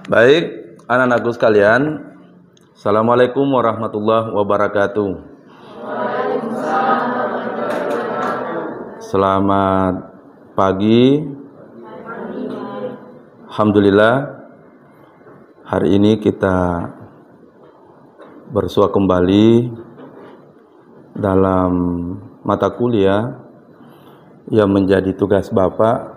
Baik, anak-anakku sekalian, Assalamualaikum warahmatullahi wabarakatuh. Selamat pagi. Alhamdulillah, hari ini kita bersua kembali dalam mata kuliah yang menjadi tugas Bapak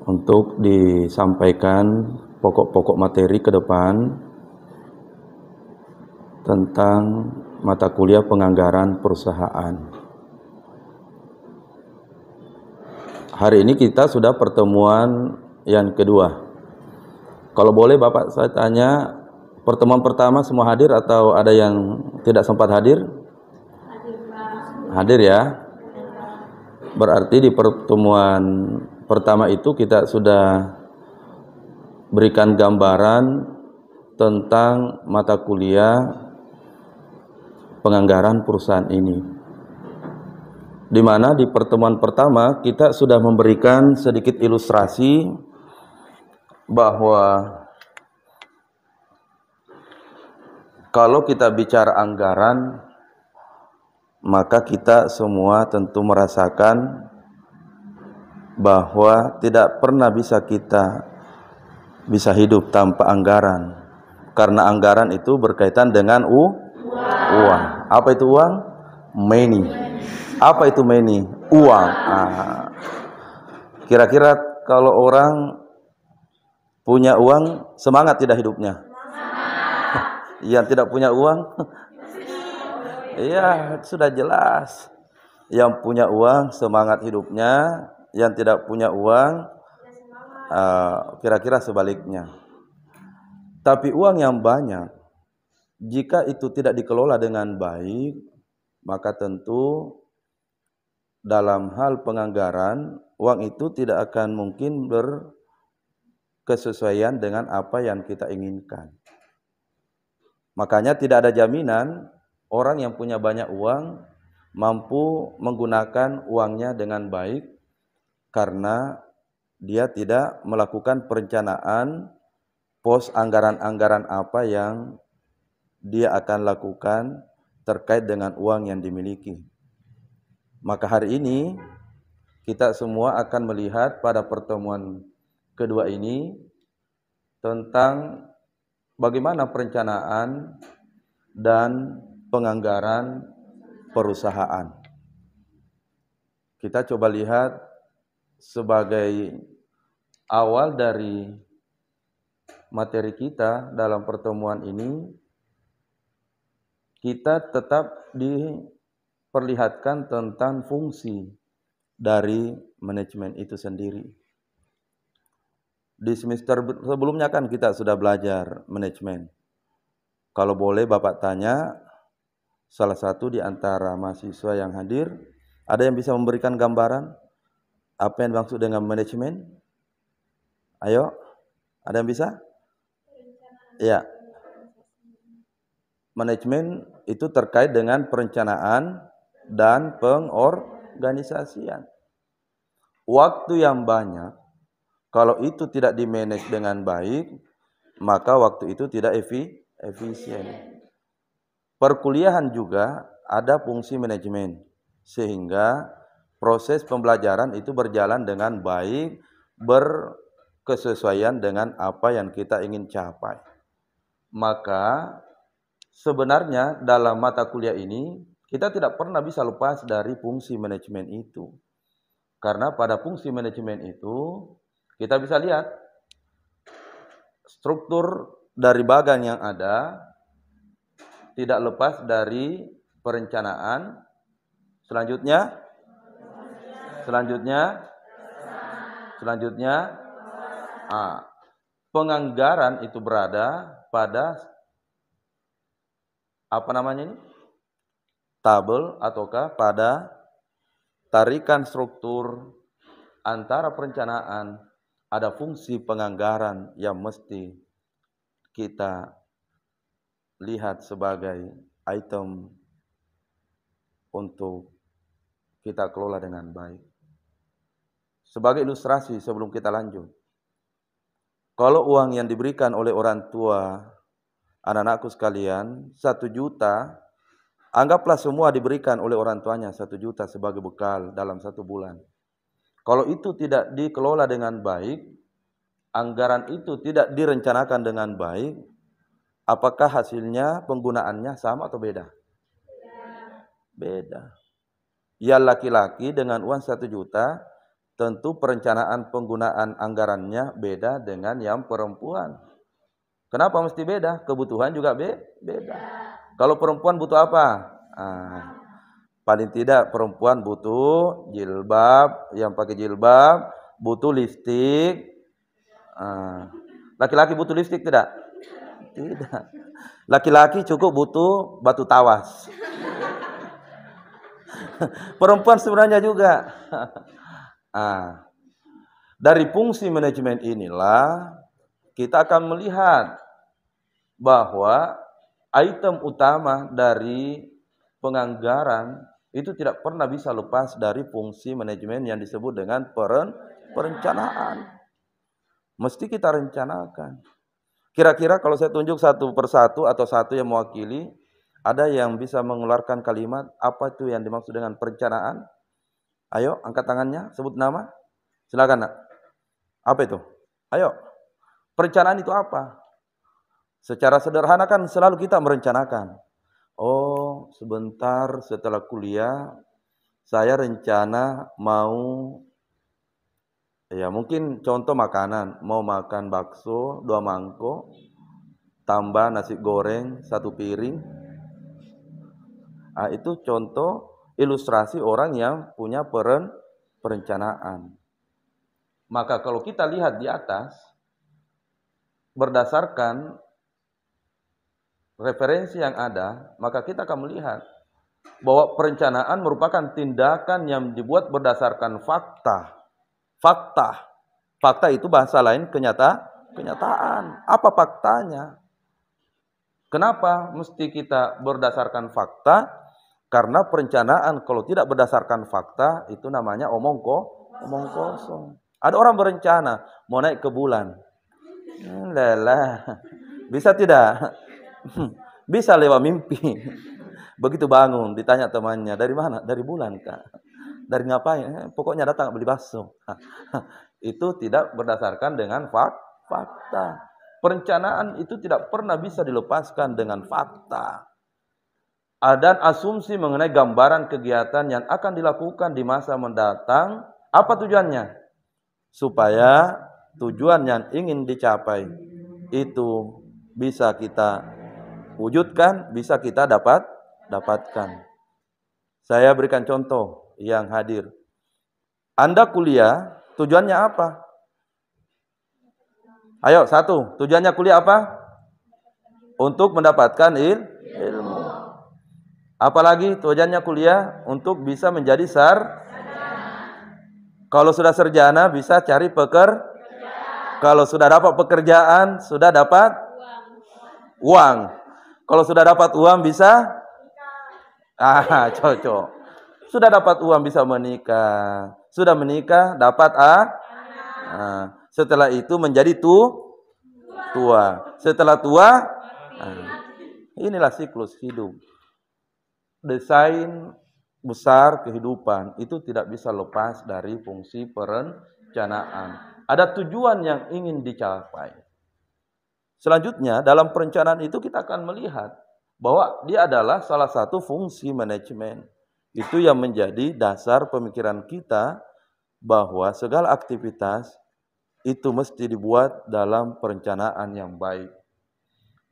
untuk disampaikan pokok-pokok materi ke depan tentang mata kuliah penganggaran perusahaan. Hari ini kita sudah pertemuan yang kedua. Kalau boleh Bapak saya tanya, pertemuan pertama semua hadir atau ada yang tidak sempat hadir? Hadir ya. Berarti di pertemuan pertama itu kita sudah berikan gambaran tentang mata kuliah penganggaran perusahaan ini. Di mana di pertemuan pertama kita sudah memberikan sedikit ilustrasi bahwa kalau kita bicara anggaran, maka kita semua tentu merasakan bahwa tidak pernah kita bisa hidup tanpa anggaran. Karena anggaran itu berkaitan dengan uang. Apa itu uang? Money. Apa itu money? Uang. Kira-kira kalau orang punya uang, semangat tidak hidupnya? Yang tidak punya uang? Iya, sudah jelas. Yang punya uang, semangat hidupnya. Yang tidak punya uang, kira-kira sebaliknya. Tapi uang yang banyak, jika itu tidak dikelola dengan baik, maka tentu dalam hal penganggaran, uang itu tidak akan mungkin berkesesuaian dengan apa yang kita inginkan. Makanya tidak ada jaminan orang yang punya banyak uang mampu menggunakan uangnya dengan baik karena dia tidak melakukan perencanaan pos anggaran-anggaran apa yang dia akan lakukan terkait dengan uang yang dimiliki. Maka hari ini kita semua akan melihat pada pertemuan kedua ini tentang bagaimana perencanaan dan penganggaran perusahaan. Kita coba lihat sebagai awal dari materi kita dalam pertemuan ini, kita tetap diperlihatkan tentang fungsi dari manajemen itu sendiri. Di semester sebelumnya kan kita sudah belajar manajemen. Kalau boleh Bapak tanya salah satu di antara mahasiswa yang hadir, ada yang bisa memberikan gambaran apa yang dimaksud dengan manajemen? Ayo, ada yang bisa? Ya. Manajemen itu terkait dengan perencanaan dan pengorganisasian. Waktu yang banyak, kalau itu tidak dimanage dengan baik, maka waktu itu tidak efisien. Perkuliahan juga ada fungsi manajemen, sehingga proses pembelajaran itu berjalan dengan baik, berkesesuaian dengan apa yang kita ingin capai. Maka sebenarnya dalam mata kuliah ini kita tidak pernah bisa lepas dari fungsi manajemen itu. Karena pada fungsi manajemen itu kita bisa lihat struktur dari bagan yang ada tidak lepas dari perencanaan. Selanjutnya penganggaran itu berada pada apa namanya ini? Tabel ataukah pada tarikan struktur antara perencanaan, ada fungsi penganggaran yang mesti kita lihat sebagai item untuk kita kelola dengan baik. Sebagai ilustrasi sebelum kita lanjut, Kalau uang yang diberikan oleh orang tua, anak-anakku sekalian, 1 juta, anggaplah semua diberikan oleh orang tuanya 1 juta sebagai bekal dalam 1 bulan. Kalau itu tidak dikelola dengan baik, anggaran itu tidak direncanakan dengan baik, apakah hasilnya penggunaannya sama atau beda? Beda. Ya laki-laki dengan uang 1 juta, tentu perencanaan penggunaan anggarannya beda dengan yang perempuan. Kenapa mesti beda? Kebutuhan juga beda. Kalau perempuan butuh apa? Paling tidak perempuan butuh jilbab, yang pakai jilbab, butuh lipstik. Laki-laki butuh lipstik tidak? Tidak. Laki-laki cukup butuh batu tawas. Perempuan sebenarnya juga. Dari fungsi manajemen inilah kita akan melihat bahwa item utama dari penganggaran itu tidak pernah bisa lepas dari fungsi manajemen yang disebut dengan perencanaan. Mesti kita rencanakan. Kira-kira kalau saya tunjuk satu persatu atau satu yang mewakili, ada yang bisa mengeluarkan kalimat apa itu yang dimaksud dengan perencanaan? Ayo, angkat tangannya, sebut nama. Silakan, Nak. Apa itu? Ayo. Perencanaan itu apa? Secara sederhana kan selalu kita merencanakan. Oh, sebentar setelah kuliah, saya rencana mau, ya mungkin contoh makanan, mau makan bakso 2 mangkok, tambah nasi goreng 1 piring. Itu contoh ilustrasi orang yang punya perencanaan. Maka kalau kita lihat di atas, berdasarkan referensi yang ada, maka kita akan melihat bahwa perencanaan merupakan tindakan yang dibuat berdasarkan fakta. Fakta itu bahasa lain kenyataan. Apa faktanya? Kenapa mesti kita berdasarkan fakta? Karena perencanaan kalau tidak berdasarkan fakta, itu namanya omong kosong. Ada orang berencana mau naik ke bulan. Lelah. Bisa tidak? Bisa lewat mimpi. Begitu bangun, ditanya temannya, dari mana? Dari bulan, Kak. Dari ngapain? Pokoknya datang beli bakso. Itu tidak berdasarkan dengan fakta. Perencanaan itu tidak pernah bisa dilepaskan dengan fakta. Dan asumsi mengenai gambaran kegiatan yang akan dilakukan di masa mendatang. Apa tujuannya? Supaya tujuan yang ingin dicapai itu bisa kita wujudkan, bisa kita dapatkan. Saya berikan contoh yang hadir. Anda kuliah, tujuannya apa? Ayo, 1, tujuannya kuliah apa? Untuk mendapatkan ilmu. Apalagi tujuannya kuliah untuk bisa menjadi Kalau sudah sarjana bisa cari Kalau sudah dapat pekerjaan, sudah dapat uang. Kalau sudah dapat uang bisa cocok. Sudah dapat uang bisa menikah. Sudah menikah dapat setelah itu menjadi tua. Setelah tua, inilah siklus hidup. Desain besar kehidupan itu tidak bisa lepas dari fungsi perencanaan. Ada tujuan yang ingin dicapai. Selanjutnya dalam perencanaan itu kita akan melihat bahwa dia adalah salah satu fungsi manajemen. Itu yang menjadi dasar pemikiran kita bahwa segala aktivitas itu mesti dibuat dalam perencanaan yang baik.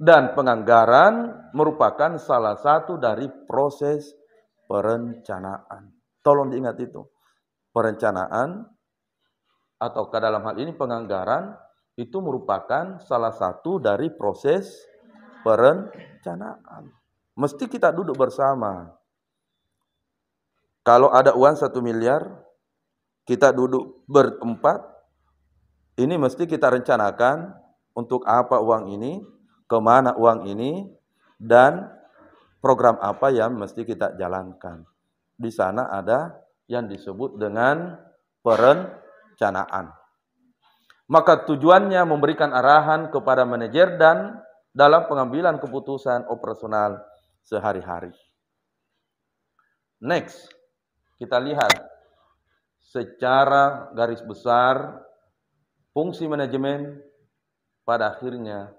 Dan penganggaran merupakan salah satu dari proses perencanaan. Tolong diingat itu. Perencanaan atau dalam hal ini penganggaran itu merupakan salah satu dari proses perencanaan. Mesti kita duduk bersama. Kalau ada uang 1 miliar, kita duduk berempat, ini mesti kita rencanakan untuk apa uang ini, kemana uang ini, dan program apa yang mesti kita jalankan. Di sana ada yang disebut dengan perencanaan. Maka tujuannya memberikan arahan kepada manajer dan dalam pengambilan keputusan operasional sehari-hari. Next, kita lihat secara garis besar fungsi manajemen pada akhirnya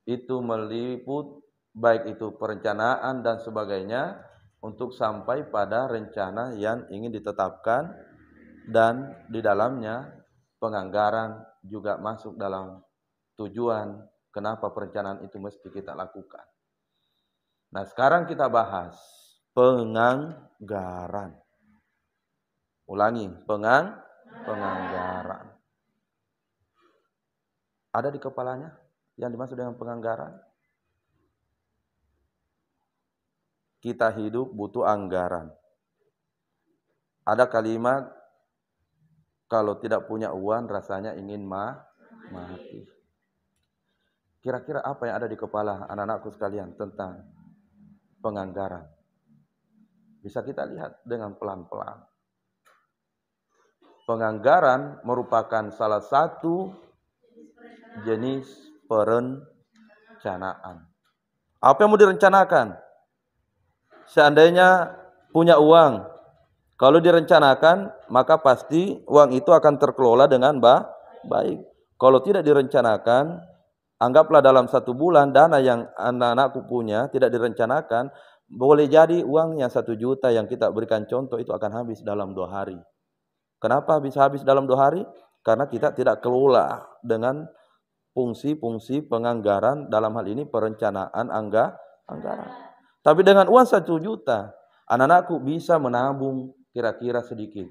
itu meliput baik itu perencanaan dan sebagainya untuk sampai pada rencana yang ingin ditetapkan, dan di dalamnya penganggaran juga masuk dalam tujuan kenapa perencanaan itu mesti kita lakukan. Nah, sekarang kita bahas penganggaran. Ulangi, penganggaran. Ada di kepalanya yang dimaksud dengan penganggaran? Kita hidup butuh anggaran. Ada kalimat, kalau tidak punya uang rasanya ingin mati. Kira-kira apa yang ada di kepala anak-anakku sekalian tentang penganggaran? Bisa kita lihat dengan pelan-pelan. Penganggaran merupakan salah satu jenis perencanaan. Apa yang mau direncanakan? Seandainya punya uang, kalau direncanakan, maka pasti uang itu akan terkelola dengan baik. Kalau tidak direncanakan, anggaplah dalam 1 bulan dana yang anak-anakku punya tidak direncanakan, boleh jadi uangnya 1 juta yang kita berikan contoh itu akan habis dalam 2 hari. Kenapa bisa habis dalam 2 hari? Karena kita tidak kelola dengan fungsi-fungsi penganggaran, dalam hal ini perencanaan anggaran. Tapi dengan uang 1 juta, anak-anakku bisa menabung kira-kira sedikit.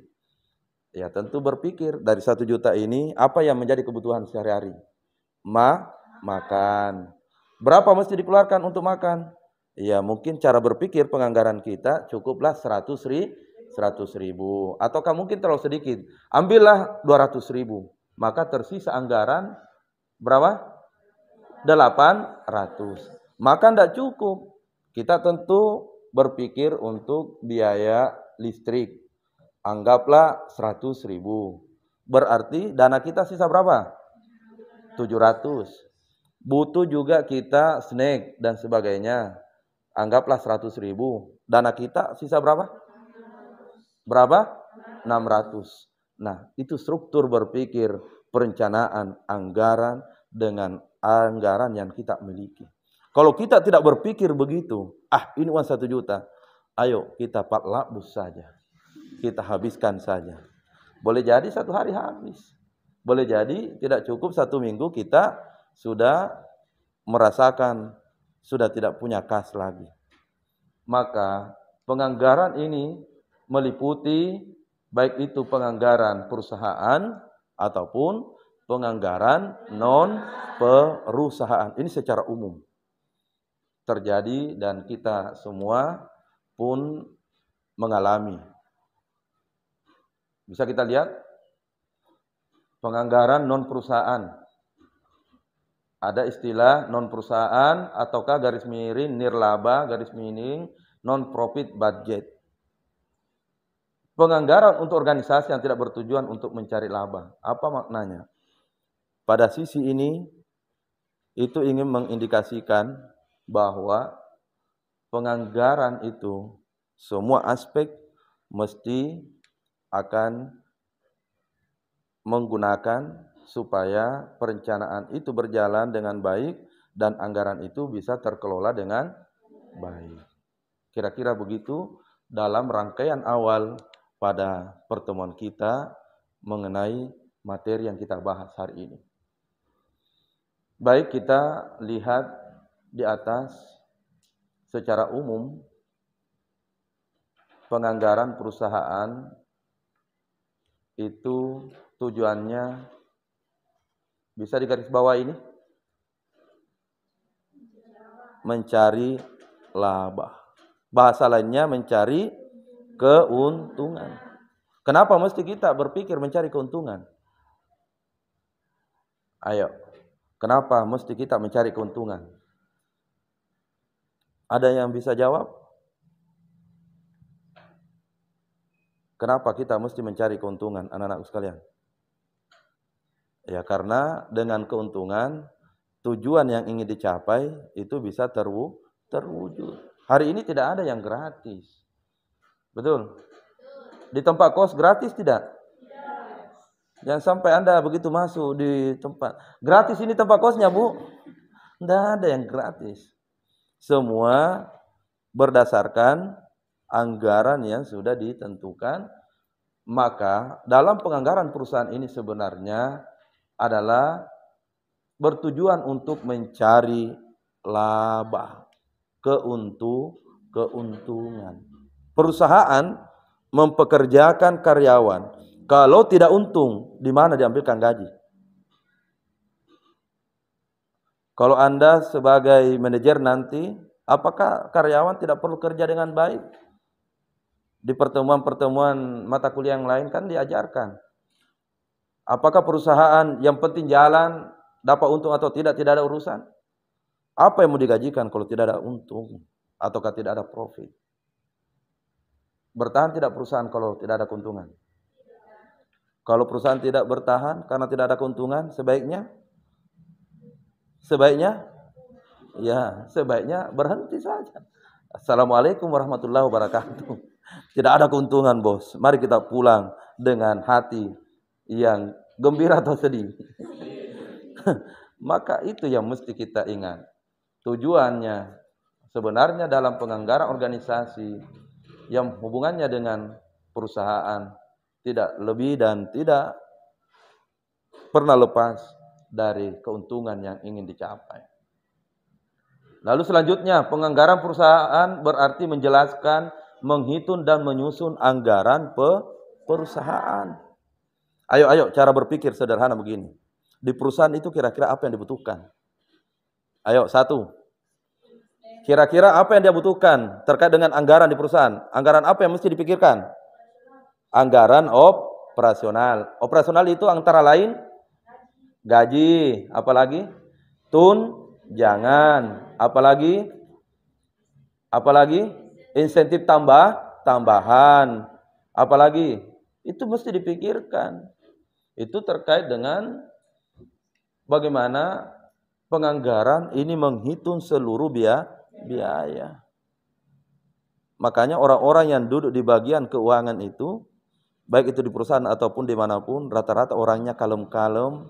Ya tentu berpikir dari 1 juta ini apa yang menjadi kebutuhan sehari-hari? Makan. Berapa mesti dikeluarkan untuk makan? Ya mungkin cara berpikir penganggaran kita cukuplah 100 ribu. Ataukah mungkin terlalu sedikit? Ambillah 200 ribu. Maka tersisa anggaran berapa? 800. Maka tidak cukup. Kita tentu berpikir untuk biaya listrik. Anggaplah 100 ribu. Berarti dana kita sisa berapa? 700. Butuh juga kita snack dan sebagainya. Anggaplah 100 ribu. Dana kita sisa berapa? Berapa? 600. Nah, itu struktur berpikir perencanaan anggaran dengan anggaran yang kita miliki. Kalau kita tidak berpikir begitu, ini uang 1 juta, ayo kita patlabus saja. Kita habiskan saja. Boleh jadi 1 hari habis. Boleh jadi tidak cukup 1 minggu kita sudah merasakan sudah tidak punya kas lagi. Maka penganggaran ini meliputi baik itu penganggaran perusahaan ataupun penganggaran non perusahaan. Ini secara umum terjadi dan kita semua pun mengalami. Bisa kita lihat penganggaran non perusahaan. Ada istilah non perusahaan ataukah garis miring nirlaba garis miring non profit budget. Penganggaran untuk organisasi yang tidak bertujuan untuk mencari laba. Apa maknanya? Pada sisi ini itu ingin mengindikasikan bahwa penganggaran itu semua aspek mesti akan menggunakan supaya perencanaan itu berjalan dengan baik dan anggaran itu bisa terkelola dengan baik. Kira-kira begitu dalam rangkaian awal pada pertemuan kita mengenai materi yang kita bahas hari ini. Baik, kita lihat di atas secara umum penganggaran perusahaan itu tujuannya bisa digaris bawah ini mencari laba. Bahasa lainnya mencari keuntungan. Kenapa mesti kita berpikir mencari keuntungan? Ayo, kenapa mesti kita mencari keuntungan? Ada yang bisa jawab? Kenapa kita mesti mencari keuntungan, anak-anakku sekalian? Ya, karena dengan keuntungan tujuan yang ingin dicapai itu bisa terwujud. Hari ini tidak ada yang gratis. Betul? Di tempat kos gratis tidak? Jangan sampai Anda begitu masuk di tempat. Gratis ini tempat kosnya, Bu. Tidak ada yang gratis. Semua berdasarkan anggaran yang sudah ditentukan. Maka dalam penganggaran perusahaan ini sebenarnya adalah bertujuan untuk mencari laba, keuntungan. Perusahaan mempekerjakan karyawan. Kalau tidak untung, di mana diambilkan gaji? Kalau Anda sebagai manajer nanti, apakah karyawan tidak perlu kerja dengan baik? Di pertemuan-pertemuan mata kuliah yang lain kan diajarkan. Apakah perusahaan yang penting jalan, dapat untung atau tidak ada urusan? Apa yang mau digajikan kalau tidak ada untung ataukah tidak ada profit? Bertahan tidak perusahaan kalau tidak ada keuntungan? Kalau perusahaan tidak bertahan karena tidak ada keuntungan, sebaiknya berhenti saja. Assalamualaikum warahmatullahi wabarakatuh. Tidak ada keuntungan, bos. Mari kita pulang dengan hati yang gembira atau sedih. Maka itu yang mesti kita ingat. Tujuannya sebenarnya dalam penganggaran organisasi yang hubungannya dengan perusahaan tidak lebih dan tidak pernah lepas dari keuntungan yang ingin dicapai. Lalu selanjutnya, penganggaran perusahaan berarti menjelaskan, menghitung dan menyusun anggaran perusahaan. Ayo, cara berpikir sederhana begini. Di perusahaan itu kira-kira apa yang dibutuhkan? Ayo, satu. Kira-kira apa yang dia butuhkan terkait dengan anggaran di perusahaan? Anggaran apa yang mesti dipikirkan? Anggaran operasional. Operasional itu antara lain gaji, apalagi tunjangan, apalagi insentif tambahan, apalagi itu mesti dipikirkan. Itu terkait dengan bagaimana penganggaran ini menghitung seluruh biaya. Makanya orang-orang yang duduk di bagian keuangan itu, baik itu di perusahaan ataupun dimanapun, rata-rata orangnya kalem-kalem,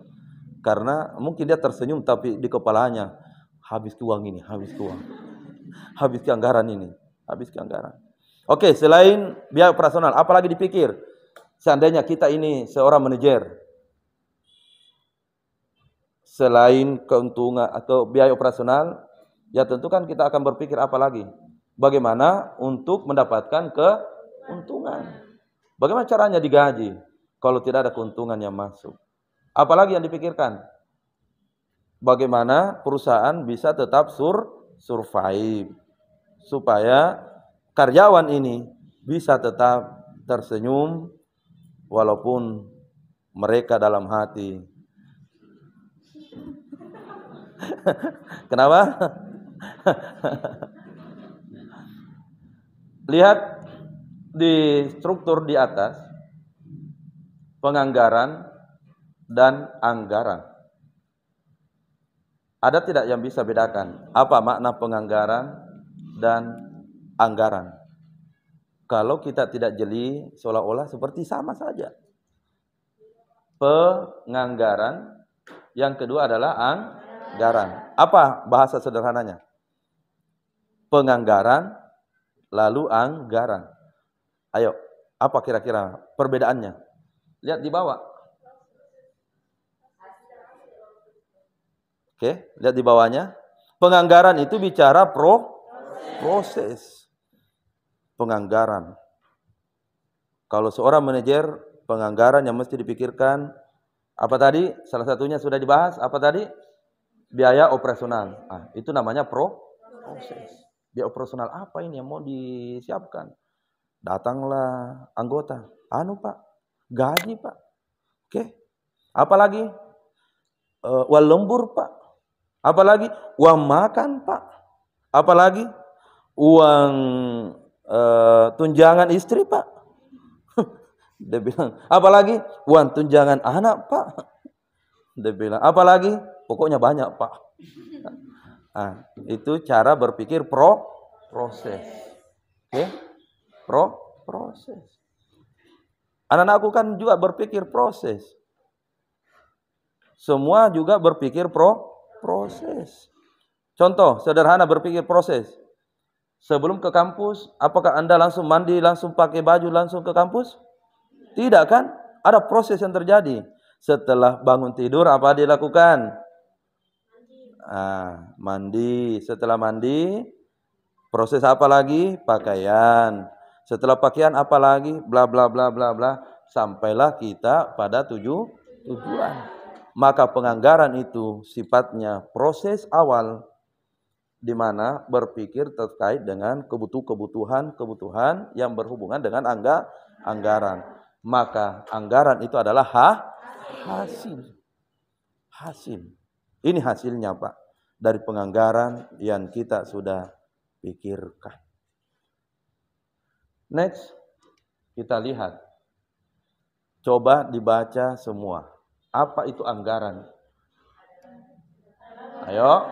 karena mungkin dia tersenyum tapi di kepalanya, habis ke uang ini, habis ke anggaran ini, habis ke anggaran. Oke, selain biaya operasional, apalagi dipikir? Seandainya kita ini seorang manajer, selain keuntungan atau biaya operasional, ya tentu kan kita akan berpikir apa lagi? Bagaimana untuk mendapatkan keuntungan? Bagaimana caranya digaji kalau tidak ada keuntungan yang masuk? Apalagi yang dipikirkan? Bagaimana perusahaan bisa tetap survive supaya karyawan ini bisa tetap tersenyum walaupun mereka dalam hati. Kenapa? Lihat di struktur di atas, penganggaran dan anggaran. Ada tidak yang bisa bedakan apa makna penganggaran dan anggaran? Kalau kita tidak jeli, seolah-olah seperti sama saja. Penganggaran, yang kedua adalah anggaran. Apa bahasa sederhananya? Penganggaran, lalu anggaran. Ayo, apa kira-kira perbedaannya? Lihat di bawah. Oke, lihat di bawahnya. Penganggaran itu bicara proses. Penganggaran. Kalau seorang manajer, penganggaran yang mesti dipikirkan, apa tadi? Salah satunya sudah dibahas, apa tadi? Biaya operasional. Itu namanya proses. Biaya operasional apa ini yang mau disiapkan? Datanglah anggota. Pak, gaji Pak. Oke. Apalagi? Uang lembur Pak. Apalagi? Uang makan Pak. Apalagi? Uang tunjangan istri Pak. Dia bilang, apalagi? Uang tunjangan anak Pak. Dia bilang, apa lagi? Pokoknya banyak, Pak. Nah, itu cara berpikir proses. Oke? Proses. Anak-anakku kan juga berpikir proses. Semua juga berpikir proses. Contoh sederhana berpikir proses. Sebelum ke kampus, apakah Anda langsung mandi, langsung pakai baju, langsung ke kampus? Tidak kan? Ada proses yang terjadi. Setelah bangun tidur, apa dilakukan? Mandi. Setelah mandi, proses apa lagi? Pakaian. Setelah pakaian apa lagi? Bla bla bla bla bla. Sampailah kita pada tujuan. Maka penganggaran itu sifatnya proses awal, di mana berpikir terkait dengan kebutuhan yang berhubungan dengan anggaran. Maka anggaran itu adalah hasil. Ini hasilnya, Pak, dari penganggaran yang kita sudah pikirkan. Next, kita lihat. Coba dibaca semua. Apa itu anggaran? Ayo.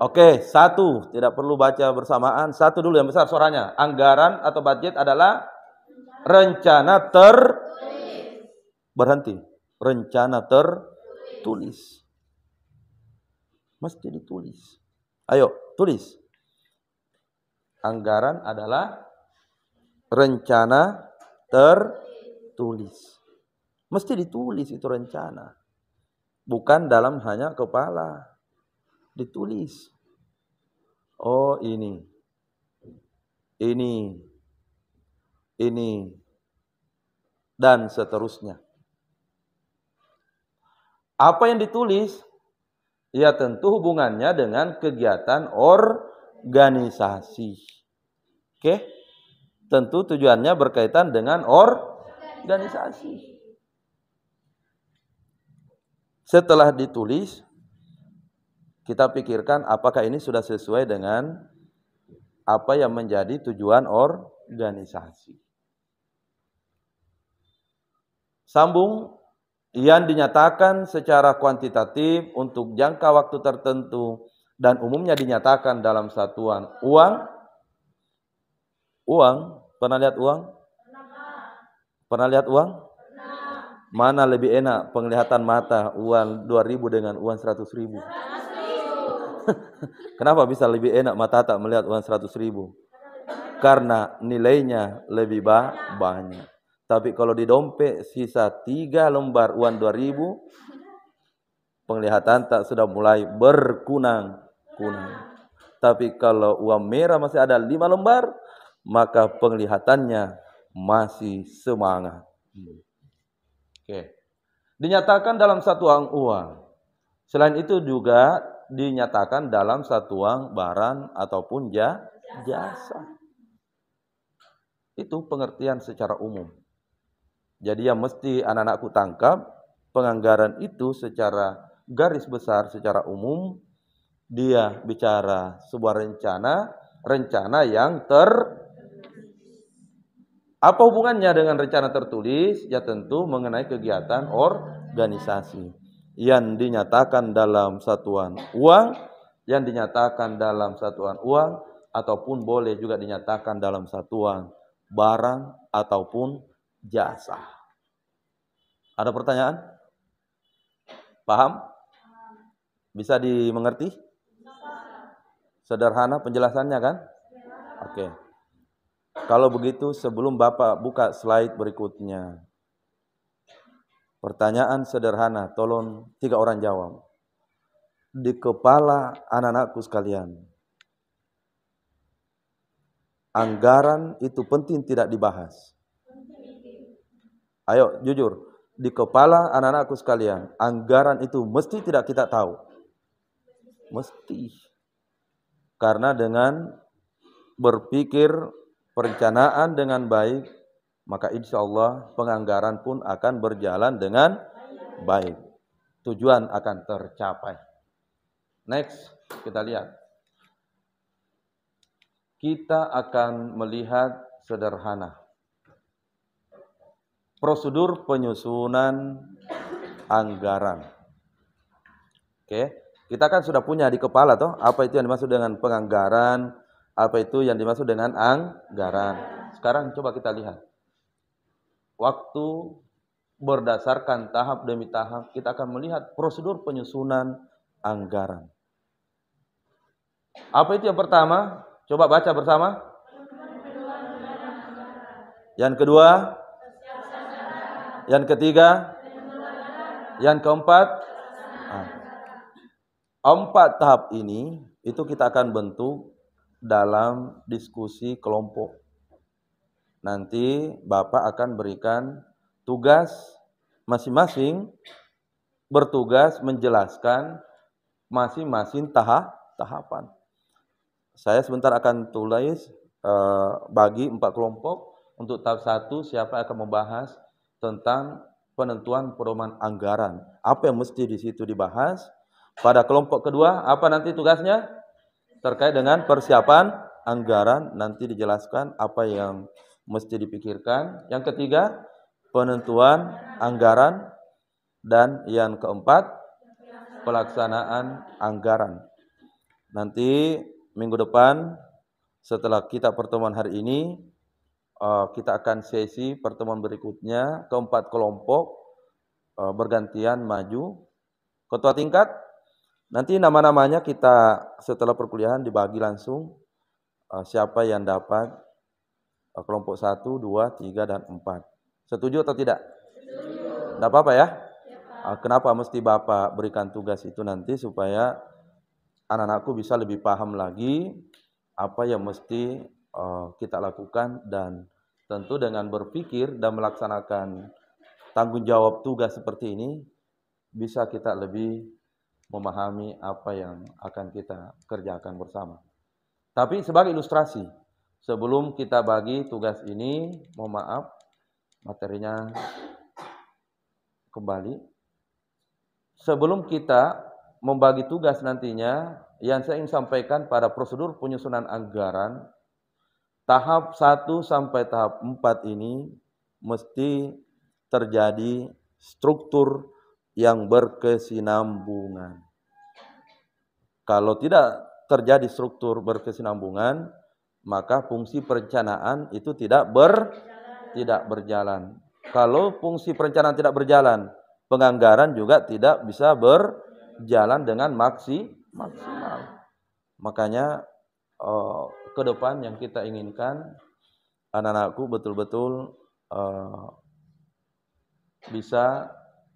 Oke, satu. Tidak perlu baca bersamaan. Satu dulu yang besar suaranya. Anggaran atau budget adalah rencana berhenti. Rencana tertulis. Mesti ditulis. Ayo, tulis. Anggaran adalah rencana tertulis. Mesti ditulis itu rencana. Bukan dalam hanya kepala. Ditulis. Oh, ini. Dan seterusnya. Apa yang ditulis? Ya tentu hubungannya dengan kegiatan organisasi. Oke? Tentu tujuannya berkaitan dengan organisasi. Setelah ditulis, kita pikirkan apakah ini sudah sesuai dengan apa yang menjadi tujuan organisasi. Sambung, yang dinyatakan secara kuantitatif untuk jangka waktu tertentu dan umumnya dinyatakan dalam satuan uang. Pernah lihat uang? Pernah lihat uang? Mana lebih enak penglihatan mata, uang 2.000 dengan uang 100.000? Kenapa bisa lebih enak mata tak melihat uang 100.000? Karena nilainya lebih banyak. Tapi kalau di dompet sisa 3 lembar uang 2.000, penglihatan tak sudah mulai berkunang. Tapi kalau uang merah masih ada 5 lembar, maka penglihatannya masih semangat. Oke. Dinyatakan dalam satuan uang. Selain itu juga dinyatakan dalam satuan barang ataupun jasa. Itu pengertian secara umum. Jadi yang mesti anak-anakku tangkap, penganggaran itu secara garis besar, secara umum, dia bicara sebuah rencana yang apa hubungannya dengan rencana tertulis? Ya tentu mengenai kegiatan organisasi yang dinyatakan dalam satuan uang, ataupun boleh juga dinyatakan dalam satuan barang ataupun jasa. Ada pertanyaan? Paham? Bisa dimengerti? Sederhana penjelasannya kan? Oke. Kalau begitu sebelum Bapak buka slide berikutnya. Pertanyaan sederhana, tolong 3 orang jawab. Di kepala anak-anakku sekalian, anggaran itu penting tidak dibahas? Ayo jujur, di kepala anak-anakku sekalian, anggaran itu mesti tidak kita tahu? Mesti. Karena dengan berpikir perencanaan dengan baik, maka insya Allah penganggaran pun akan berjalan dengan baik. Tujuan akan tercapai. Next, kita lihat. Kita akan melihat sederhana. prosedur penyusunan anggaran. Oke, kita kan sudah punya di kepala toh, apa itu yang dimaksud dengan penganggaran, apa itu yang dimaksud dengan anggaran. Sekarang coba kita lihat. Waktu berdasarkan tahap demi tahap, kita akan melihat prosedur penyusunan anggaran. Apa itu yang pertama? Coba baca bersama. Yang kedua? Yang ketiga? Yang keempat? Empat tahap ini itu kita akan bentuk dalam diskusi kelompok. Nanti Bapak akan berikan tugas masing-masing, bertugas menjelaskan masing-masing tahapan. Saya sebentar akan tulis bagi 4 kelompok. Untuk tahap 1 siapa akan membahas tentang penentuan pedoman anggaran. Apa yang mesti di situ dibahas? Pada kelompok kedua apa nanti tugasnya? Terkait dengan persiapan anggaran, nanti dijelaskan apa yang mesti dipikirkan. Yang ketiga, penentuan anggaran. Dan yang keempat, pelaksanaan anggaran. Nanti minggu depan setelah kita pertemuan hari ini, kita akan sesi pertemuan berikutnya, keempat kelompok bergantian maju. Ketua tingkat, nanti nama-namanya kita setelah perkuliahan dibagi langsung, siapa yang dapat kelompok 1, 2, 3, dan 4. Setuju atau tidak? Setuju. Tidak apa-apa ya? Kenapa mesti Bapak berikan tugas itu nanti supaya anak-anakku bisa lebih paham lagi apa yang mesti kita lakukan, dan tentu dengan berpikir dan melaksanakan tanggung jawab tugas seperti ini bisa kita lebih memahami apa yang akan kita kerjakan bersama. Tapi sebagai ilustrasi, sebelum kita bagi tugas ini, mohon maaf materinya kembali. Sebelum kita membagi tugas nantinya, yang saya ingin sampaikan pada prosedur penyusunan anggaran, tahap 1 sampai tahap 4 ini mesti terjadi struktur yang berkesinambungan. Kalau tidak terjadi struktur berkesinambungan, maka fungsi perencanaan itu tidak berjalan. Kalau fungsi perencanaan tidak berjalan, penganggaran juga tidak bisa berjalan dengan maksimal. Makanya ke depan yang kita inginkan, anak-anakku betul-betul bisa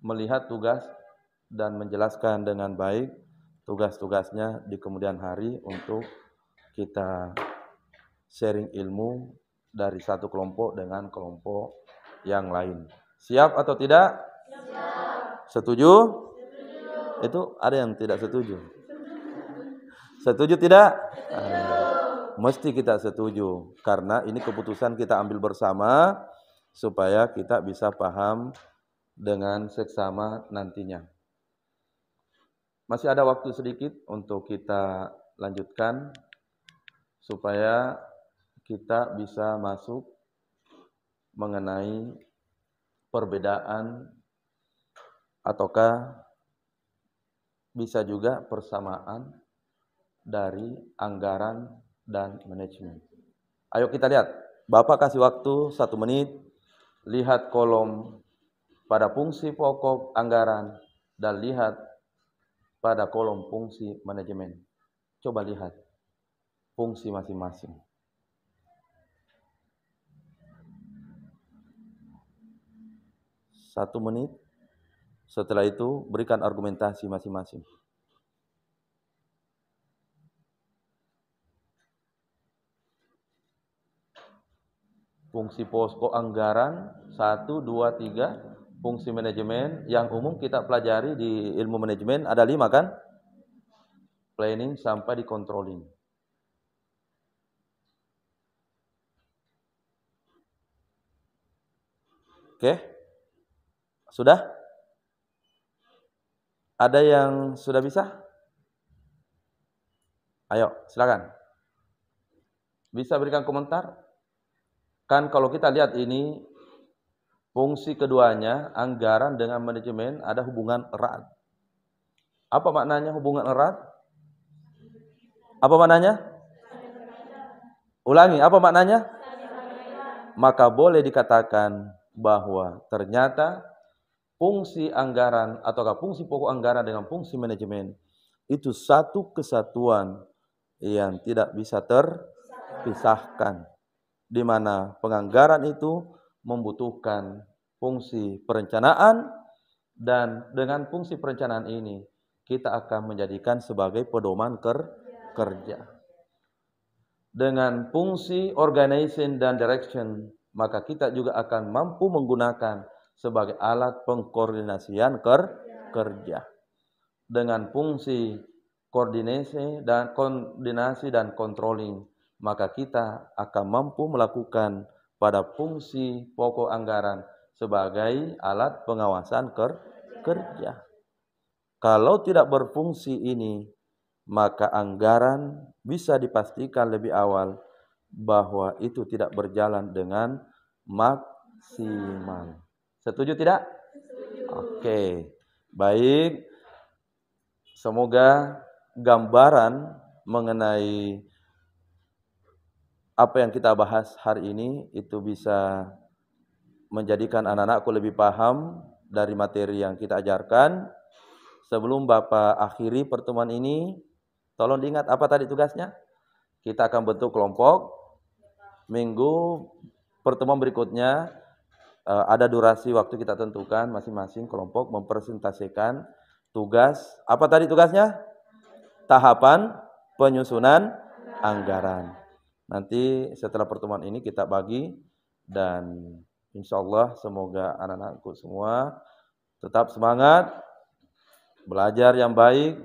melihat tugas dan menjelaskan dengan baik tugas-tugasnya di kemudian hari untuk kita sharing ilmu dari satu kelompok dengan kelompok yang lain. Siap atau tidak? Siap. Setuju? Setuju. Itu ada yang tidak setuju. Setuju tidak? Mesti kita setuju, karena ini keputusan kita ambil bersama supaya kita bisa paham dengan seksama nantinya. Masih ada waktu sedikit untuk kita lanjutkan supaya kita bisa masuk mengenai perbedaan ataukah bisa juga persamaan dari anggaran dan manajemen. Ayo kita lihat. Bapak kasih waktu 1 menit. Lihat kolom pada fungsi pokok anggaran dan lihat pada kolom fungsi manajemen. Coba lihat fungsi masing-masing. Satu menit. Setelah itu berikan argumentasi masing-masing. Fungsi pokok anggaran 1, 2, 3. Fungsi manajemen yang umum kita pelajari di ilmu manajemen ada 5 kan? Planning sampai di controlling. Oke? Sudah? Ada yang sudah bisa? Ayo, silakan. Bisa berikan komentar? Kan kalau kita lihat ini Fungsi keduanya, anggaran dengan manajemen ada hubungan erat. Apa maknanya hubungan erat? Apa maknanya? Ulangi, apa maknanya? Maka boleh dikatakan bahwa ternyata fungsi anggaran ataukah fungsi pokok anggaran dengan fungsi manajemen itu satu kesatuan yang tidak bisa terpisahkan, di mana penganggaran itu membutuhkan fungsi perencanaan, dan dengan fungsi perencanaan ini kita akan menjadikan sebagai pedoman kerja. Dengan fungsi organization dan direction, maka kita juga akan mampu menggunakan sebagai alat pengkoordinasian kerja. Dengan fungsi koordinasi dan controlling, maka kita akan mampu melakukan pada fungsi pokok anggaran sebagai alat pengawasan kerja. Kalau tidak berfungsi ini, maka anggaran bisa dipastikan lebih awal bahwa itu tidak berjalan dengan maksimal. Setuju tidak? Oke, baik. Semoga gambaran mengenai apa yang kita bahas hari ini itu bisa menjadikan anak-anakku lebih paham dari materi yang kita ajarkan. Sebelum Bapak akhiri pertemuan ini, tolong diingat apa tadi tugasnya? Kita akan bentuk kelompok. Minggu pertemuan berikutnya ada durasi waktu kita tentukan, masing-masing kelompok mempresentasikan tugas. Apa tadi tugasnya? Tahapan penyusunan anggaran. Nanti setelah pertemuan ini kita bagi, dan insya Allah semoga anak-anakku semua tetap semangat, belajar yang baik.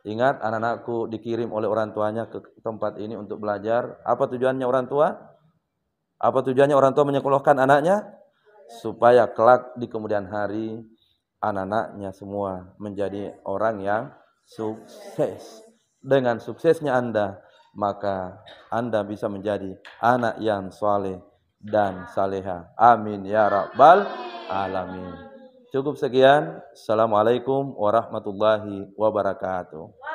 Ingat, anak-anakku dikirim oleh orang tuanya ke tempat ini untuk belajar. Apa tujuannya orang tua? Apa tujuannya orang tua menyekolahkan anaknya? Supaya kelak di kemudian hari anak-anaknya semua menjadi orang yang sukses. Dengan suksesnya Anda, maka Anda bisa menjadi anak yang saleh dan saleha. Amin ya rabbal alamin. Cukup sekian. Assalamualaikum warahmatullahi wabarakatuh.